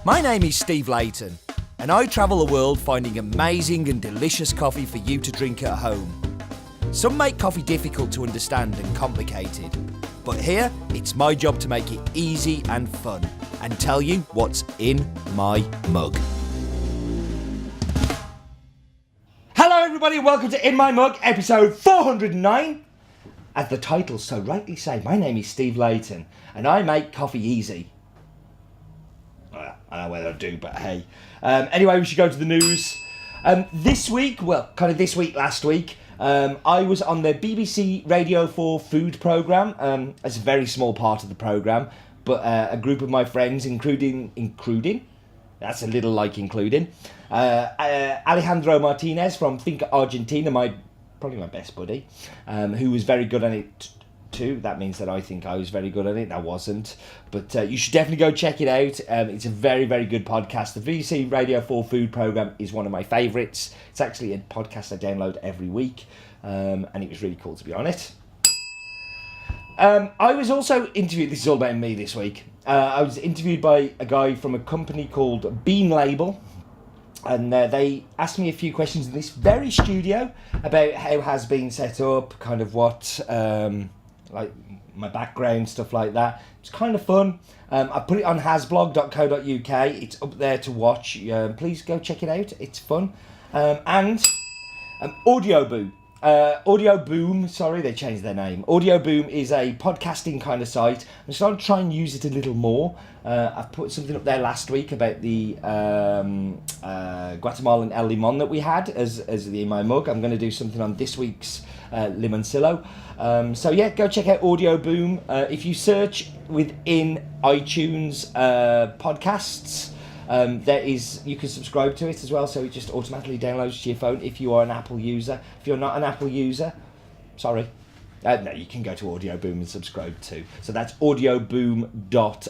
My name is Steve Layton, and I travel the world finding amazing and delicious coffee for you to drink at home. Some make coffee difficult to understand and complicated, but here it's my job to make it easy and fun and tell you what's in my mug. Hello everybody, welcome to In My Mug, episode 409. As the title so rightly say, my name is Steve Layton, and I make coffee easy. I don't know whether I do, but hey. Anyway, we should go to the news. This week, last week, I was on the BBC Radio 4 food programme. It's a very small part of the programme, but a group of my friends, including, that's a little like including, Alejandro Martinez from Finca, Argentina, probably my best buddy, who was very good at it too. That means that I think I was very good at it. I wasn't, but you should definitely go check it out. It's a very, very good podcast. The BBC Radio 4 food programme is one of my favourites. It's actually a podcast I download every week, and it was really cool to be on it. I was also interviewed, this is all about me this week, I was interviewed by a guy from a company called Bean Label, and they asked me a few questions in this very studio about how it has been set up, kind of what, like my background, stuff like that. It's kind of fun. I put it on hasblog.co.uk. It's up there to watch. Please go check it out. It's fun. And Audio Boom. Audio Boom, sorry, they changed their name. Audio Boom is a podcasting kind of site. I'm starting to try and use it a little more. I've put something up there last week about the Guatemalan El Limon that we had as in my mug. I'm going to do something on this week's Limoncillo. So yeah, go check out Audio Boom. If you search within iTunes podcasts, you can subscribe to it as well, so it just automatically downloads to your phone if you are an Apple user. If you're not an Apple user, sorry, no, you can go to Audio Boom and subscribe too. So that's audioboom.fm,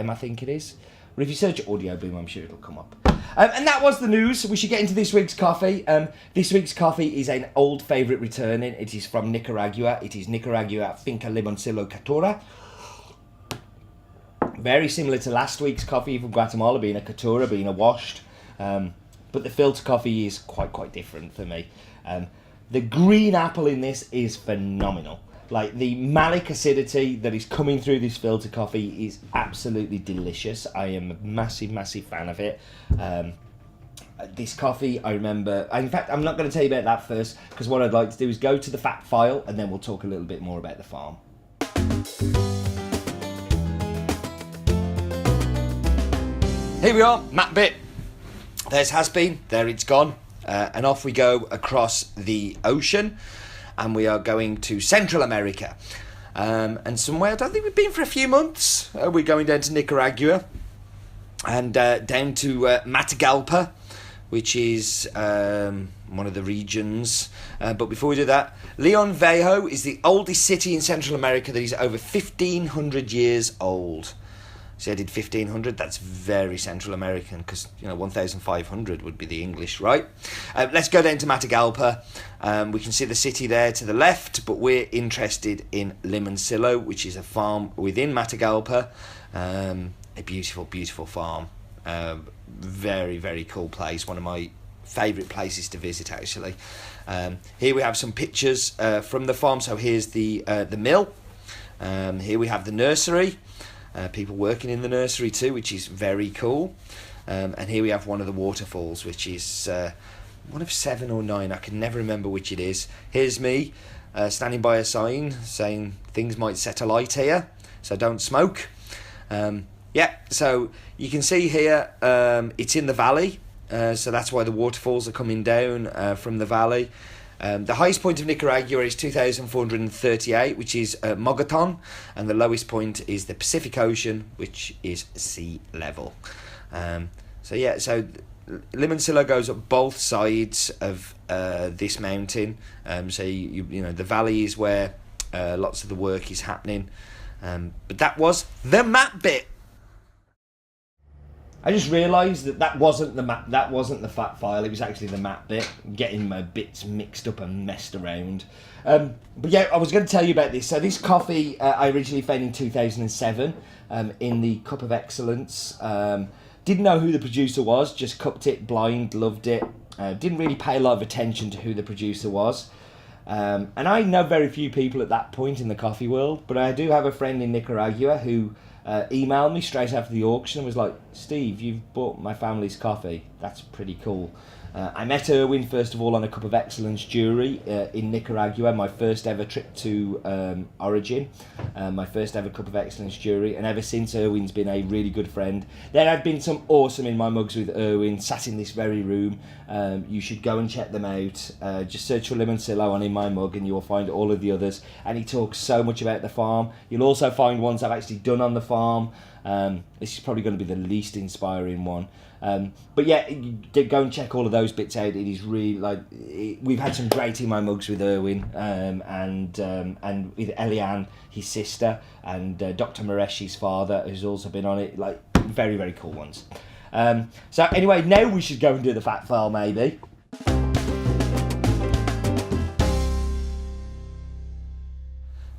I think it is. But if you search Audio Boom, I'm sure it'll come up. And that was the news. We should get into this week's coffee. This week's coffee is an old favourite returning. It is from Nicaragua. It is Nicaragua Finca Limoncillo Caturra. Very similar to last week's coffee from Guatemala, being a Caturra, being a washed. But the filter coffee is quite different for me. The green apple in this is phenomenal. Like, the malic acidity that is coming through this filter coffee is absolutely delicious. I am a massive fan of it. This coffee, I remember... In fact, I'm not going to tell you about that first, because what I'd like to do is go to the fact file, and then we'll talk a little bit more about the farm. Here we are, map bit. There's has been, there it's gone. And off we go across the ocean. And we are going to Central America. And somewhere I don't think we've been for a few months. We're going down to Nicaragua. And down to Matagalpa, which is one of the regions. But before we do that, Leon Viejo is the oldest city in Central America that is over 1,500 years old. So I did 1,500, that's very Central American, because, 1,500 would be the English, right? Let's go down to Matagalpa. We can see the city there to the left, but we're interested in Limoncillo, which is a farm within Matagalpa. A beautiful farm. Very, very cool place. One of my favourite places to visit, actually. Here we have some pictures from the farm. So here's the mill. Here we have the nursery. People working in the nursery too, which is very cool. And here we have one of the waterfalls, which is one of 7 or 9. I can never remember which it is. Here's me standing by a sign saying things might set alight here, so don't smoke. So you can see here it's in the valley, so that's why the waterfalls are coming down from the valley. The highest point of Nicaragua is 2,438, which is Mogoton, and the lowest point is the Pacific Ocean, which is sea level. So Limoncillo goes up both sides of this mountain. So the valley is where lots of the work is happening. But that was the map bit. I just realised that wasn't the map. That wasn't the fact file. It was actually the map bit. Getting my bits mixed up and messed around. But yeah, I was going to tell you about this. So this coffee I originally found in 2007 in the Cup of Excellence Didn't know who the producer was, just cupped it blind, loved it. Didn't really pay a lot of attention to who the producer was. And I know very few people at that point in the coffee world, but I do have a friend in Nicaragua who emailed me straight after the auction and was like, Steve, you've bought my family's coffee. That's pretty cool. I met Erwin, first of all, on a Cup of Excellence jury in Nicaragua, my first ever trip to Origin, my first ever Cup of Excellence jury, and ever since, Erwin's been a really good friend. There have been some awesome In My Mugs with Erwin, sat in this very room. You should go and check them out. Just search for Limoncillo on In My Mug and you'll find all of the others. And he talks so much about the farm. You'll also find ones I've actually done on the farm. This is probably going to be the least inspiring one. But yeah, go and check all of those bits out. It is really we've had some great In My Mugs with Erwin and with Eliane, his sister, and Dr. Maresh's father, who's also been on it. Like, very, very cool ones. So anyway, now we should go and do the fact file, maybe.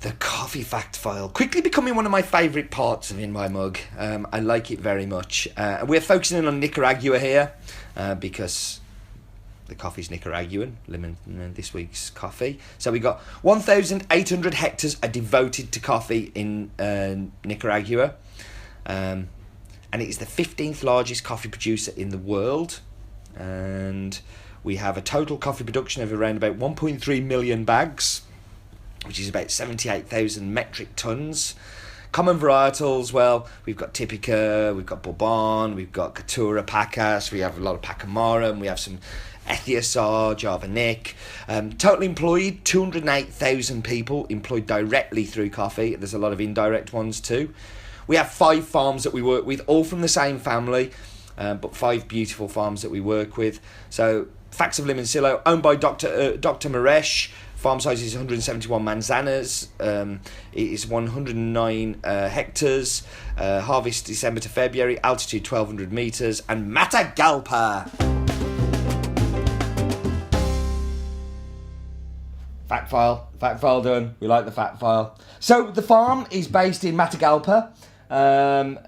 The coffee fact file, quickly becoming one of my favourite parts of In My Mug. I like it very much. We're focusing in on Nicaragua here because the coffee's Nicaraguan, this week's coffee. So we got 1,800 hectares are devoted to coffee in Nicaragua. And it is the 15th largest coffee producer in the world. And we have a total coffee production of around about 1.3 million bags, which is about 78,000 metric tons. Common varietals, well, we've got Typica, we've got Bourbon, we've got Caturra, Pacas, we have a lot of Pacamara, and we have some Ethiosar, Java Nick. Total employed, 208,000 people employed directly through coffee. There's a lot of indirect ones too. We have 5 farms that we work with, all from the same family, but 5 beautiful farms that we work with. So, facts of Limoncillo, owned by Dr. Maresh. Farm size is 171 manzanas. It is 109 hectares. Harvest December to February. Altitude 1,200 meters. And Matagalpa. Fact file done. We like the fact file. So the farm is based in Matagalpa, the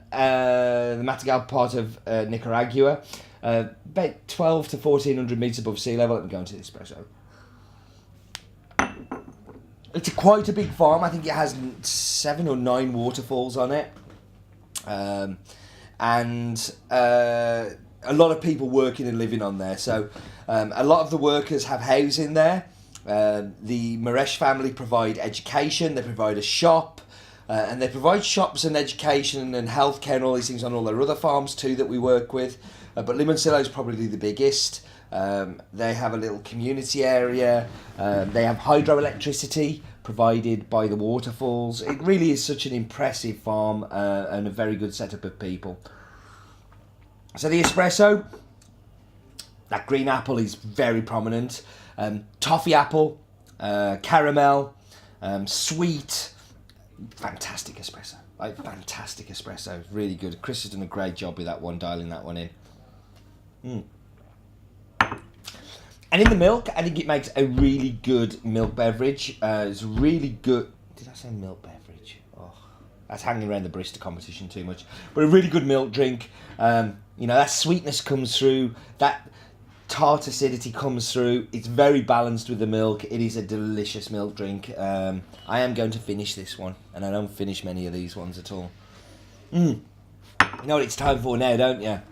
Matagalpa part of Nicaragua, about 12 to 1,400 meters above sea level. Let me go into the espresso. It's quite a big farm. I think it has 7 or 9 waterfalls on it. And a lot of people working and living on there. So a lot of the workers have housing there. The Maresh family provide education. They provide a shop. And they provide shops and education and healthcare and all these things on all their other farms too that we work with. But Limoncillo is probably the biggest. They have a little community area. They have hydroelectricity provided by the waterfalls. It really is such an impressive farm and a very good setup of people. So the espresso, that green apple is very prominent. Toffee apple, caramel, sweet, fantastic espresso. Fantastic espresso, really good. Chris has done a great job with that one, dialing that one in. And in the milk, I think it makes a really good milk beverage. It's really good. Did I say milk beverage? Oh, that's hanging around the barista competition too much. But a really good milk drink. That sweetness comes through. That tart acidity comes through. It's very balanced with the milk. It is a delicious milk drink. I am going to finish this one, and I don't finish many of these ones at all. You know what it's time for now, don't you?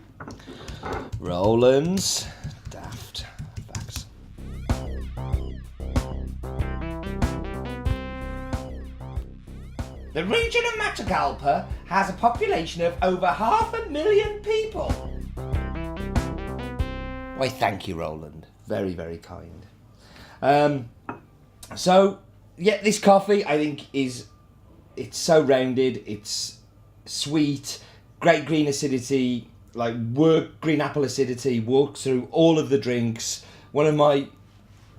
Roland's Daft Facts. The region of Matagalpa has a population of over 500,000 people. Why, thank you, Roland. Very, very kind. This coffee, I think, it's so rounded. It's sweet, great green acidity, green apple acidity, works through all of the drinks. One of my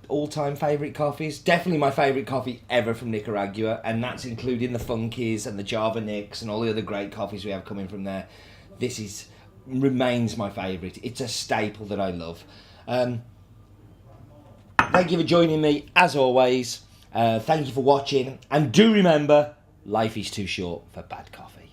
all-time favourite coffees. Definitely my favourite coffee ever from Nicaragua, and that's including the Funkies and the Java Nicks and all the other great coffees we have coming from there. This remains my favourite. It's a staple that I love. Thank you for joining me, as always. Thank you for watching, and do remember, life is too short for bad coffee.